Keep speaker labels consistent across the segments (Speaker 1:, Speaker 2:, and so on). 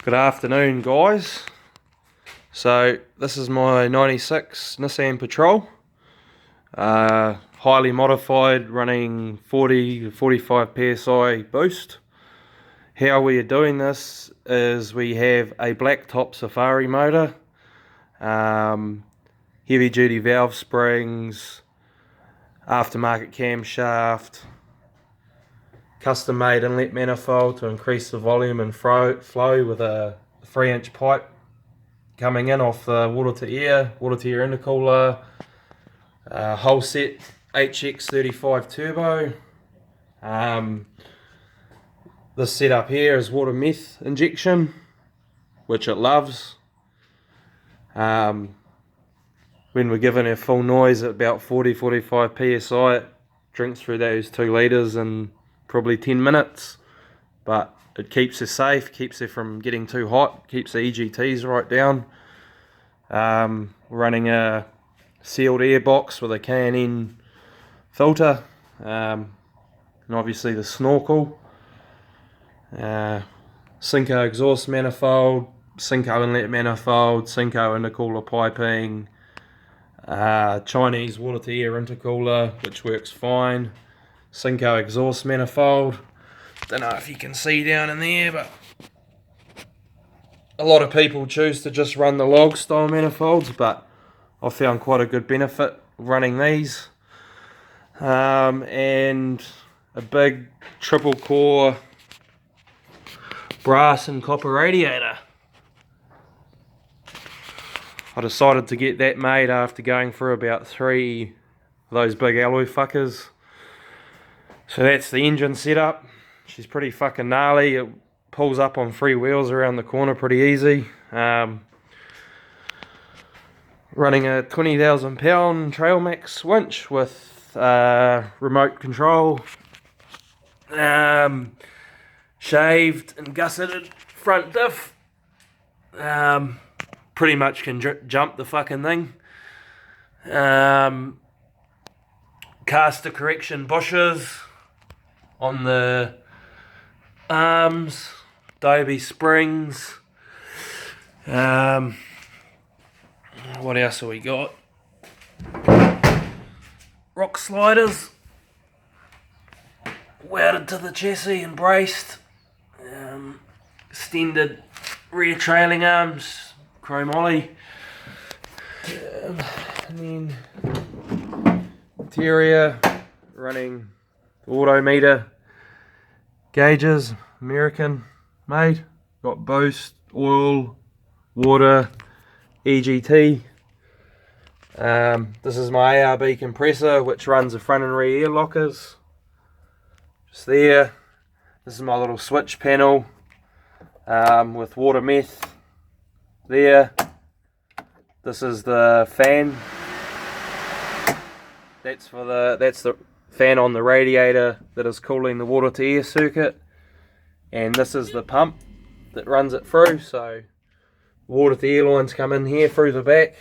Speaker 1: Good afternoon, guys. So this is my 96 Nissan Patrol, highly modified, running 40 to 45 psi boost. How we are doing this is we have a black top Safari motor, heavy duty valve springs, aftermarket camshaft, custom made inlet manifold to increase the volume and flow with a 3-inch pipe coming in off the water to air intercooler, whole set HX35 turbo. This setup here is water meth injection, which it loves. When we're given our full noise at about 40-45 psi, it drinks through those 2 litres in probably 10 minutes, but it keeps her safe, keeps her from getting too hot, keeps the EGTs right down. Running a sealed air box with a K&N filter, and obviously the snorkel, Synco exhaust manifold, Synco inlet manifold, Synco intercooler piping, Chinese water to air intercooler, which works fine, Synco exhaust manifold. Don't know if you can see down in there, but a lot of people choose to just run the log style manifolds, but I found quite a good benefit running these. And a big triple core brass and copper radiator. I decided to get that made after going through about 3 of those big alloy fuckers. So that's the engine setup. She's pretty fucking gnarly. It pulls up on 3 wheels around the corner pretty easy. Running a 20,000 pound Trail Max winch with remote control, shaved and gusseted front diff. Pretty much can jump the fucking thing. Caster correction bushes on the arms, Dobie springs. What else have we got? Rock sliders welded to the chassis and braced. Extended rear trailing arms, chrome ollie. And then interior running auto meter gauges, American made. Got boost, oil, water, EGT. This is my ARB compressor, which runs the front and rear air lockers. Just there. This is my little switch panel with water meth there. This is the fan. That's the fan on the radiator that is cooling the water to air circuit, and this is the pump that runs it through. So water to air lines come in here through the back.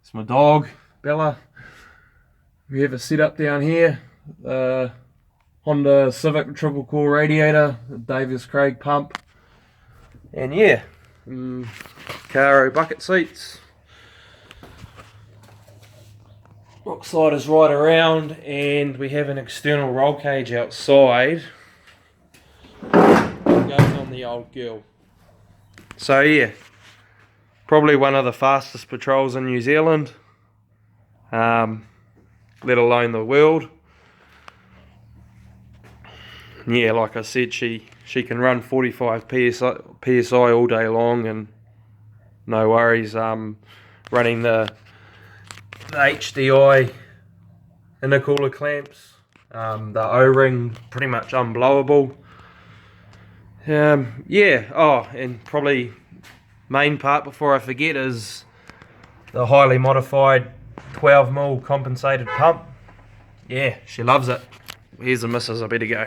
Speaker 1: It's my dog Bella. We have a setup down here, Honda Civic triple core radiator, Davis Craig pump, and yeah, Caro bucket seats. Rock sliders right around, and we have an external roll cage outside that goes on the old girl. So yeah, probably one of the fastest patrols in New Zealand, let alone the world. Yeah, like I said, she can run 45 psi all day long, and no worries. Running the HDI intercooler clamps, the O-ring pretty much unblowable. Yeah, oh, and probably main part before I forget is the highly modified 12mm compensated pump. Yeah, she loves it. Here's the missus, I better go.